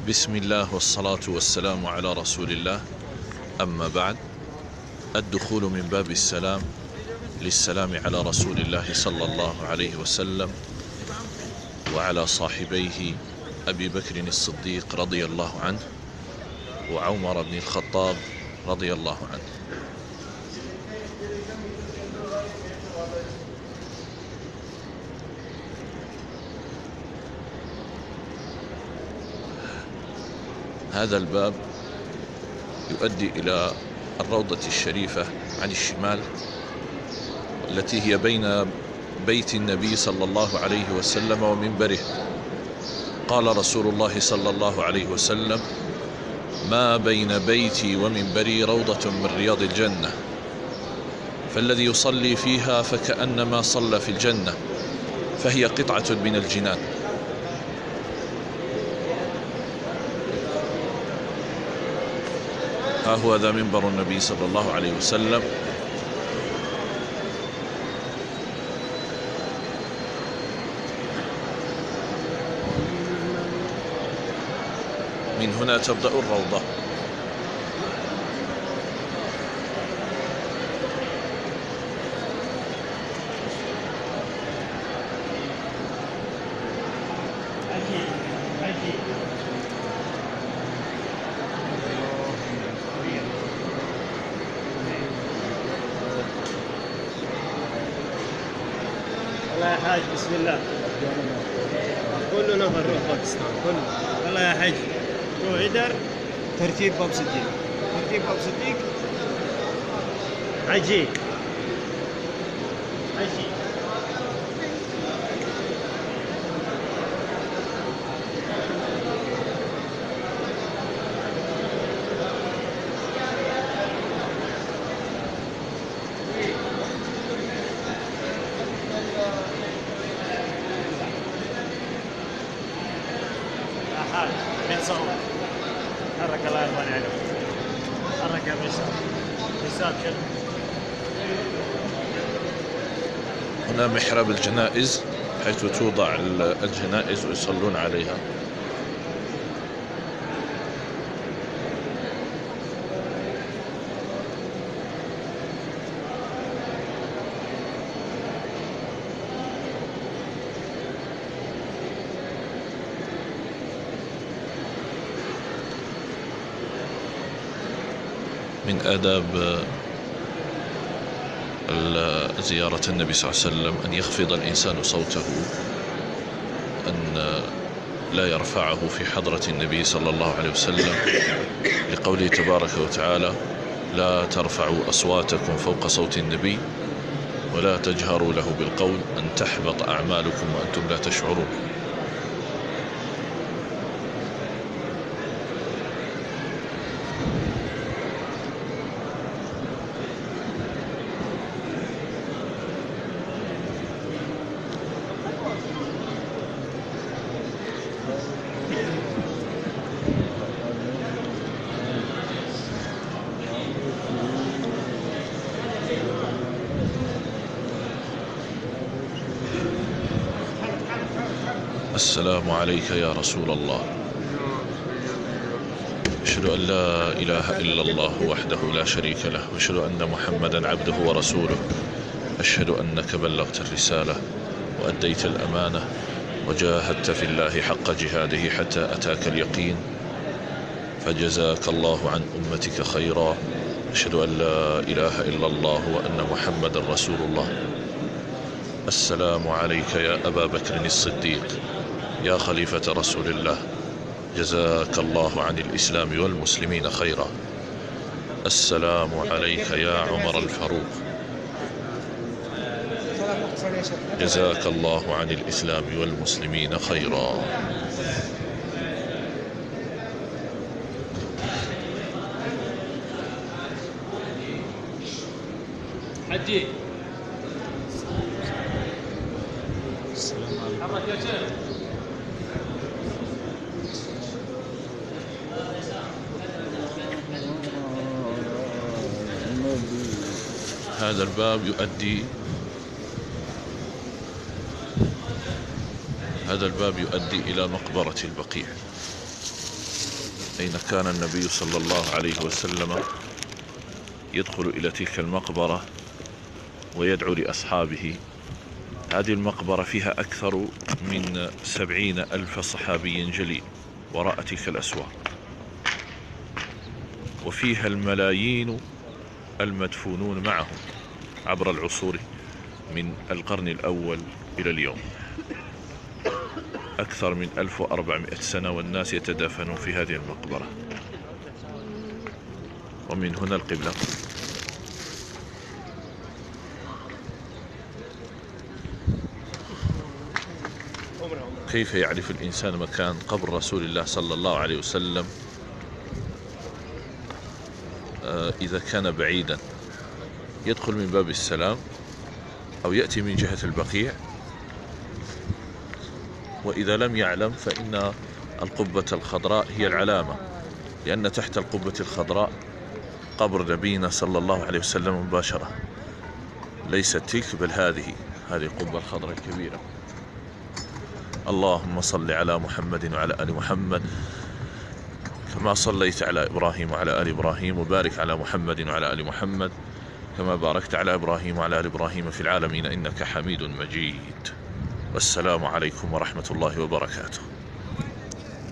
بسم الله والصلاة والسلام على رسول الله. أما بعد، الدخول من باب السلام للسلام على رسول الله صلى الله عليه وسلم وعلى صاحبيه أبي بكر الصديق رضي الله عنه وعمر بن الخطاب رضي الله عنه. هذا الباب يؤدي إلى الروضة الشريفة عن الشمال التي هي بين بيت النبي صلى الله عليه وسلم ومنبره. قال رسول الله صلى الله عليه وسلم: ما بين بيتي ومنبري روضة من رياض الجنة، فالذي يصلي فيها فكأنما صلى في الجنة، فهي قطعة من الجنان. ها هو ذا منبر النبي صلى الله عليه وسلم. من هنا تبدأ الروضة. والله يا حاج بسم الله، كله نفر روح باكستان كله. والله يا حاج روح يدر ترتيب باب صديق، ترتيب باب صديق عجيب عجيب. بنصور حرك الله يرضى عليك، حرك يا بيسار بيسار كده. هنا محراب الجنائز حيث توضع الجنائز ويصلون عليها. من آداب زيارة النبي صلى الله عليه وسلم أن يخفض الإنسان صوته، أن لا يرفعه في حضرة النبي صلى الله عليه وسلم، لقوله تبارك وتعالى: لا ترفعوا أصواتكم فوق صوت النبي ولا تجهروا له بالقول أن تحبط أعمالكم وأنتم لا تشعرون. السلام عليك يا رسول الله، أشهد أن لا إله إلا الله وحده لا شريك له، وأشهد أن محمدا عبده ورسوله، أشهد أنك بلغت الرسالة وأديت الأمانة وجاهدت في الله حق جهاده حتى أتاك اليقين، فجزاك الله عن أمتك خيرا. أشهد أن لا إله إلا الله وأن محمدا رسول الله. السلام عليك يا أبا بكر الصديق يا خليفة رسول الله، جزاك الله عن الإسلام والمسلمين خيرا. السلام عليك يا عمر الفاروق، جزاك الله عن الإسلام والمسلمين خيرا. حجي حرك يا شيخ. هذا الباب يؤدي هذا الباب يؤدي إلى مقبرة البقيع. أين كان النبي صلى الله عليه وسلم يدخل إلى تلك المقبرة ويدعو لأصحابه. هذه المقبرة فيها أكثر من 70,000 صحابي جليل وراء تلك الأسوار، وفيها الملايين المدفونون معهم عبر العصور من القرن الأول إلى اليوم، أكثر من 1400 سنة والناس يتدافنون في هذه المقبرة. ومن هنا القبلة. كيف يعرف الإنسان مكان قبر رسول الله صلى الله عليه وسلم إذا كان بعيدا؟ يدخل من باب السلام أو يأتي من جهة البقيع، وإذا لم يعلم فإن القبة الخضراء هي العلامة، لأن تحت القبة الخضراء قبر نبينا صلى الله عليه وسلم مباشرة، ليست تلك بل هذه القبة الخضراء الكبيرة. اللهم صل على محمد وعلى آل محمد كما صليت على إبراهيم وعلى آل إبراهيم، وبارك على محمد وعلى آل محمد كما باركت على إبراهيم وعلى آل إبراهيم في العالمين إنك حميد مجيد. والسلام عليكم ورحمة الله وبركاته.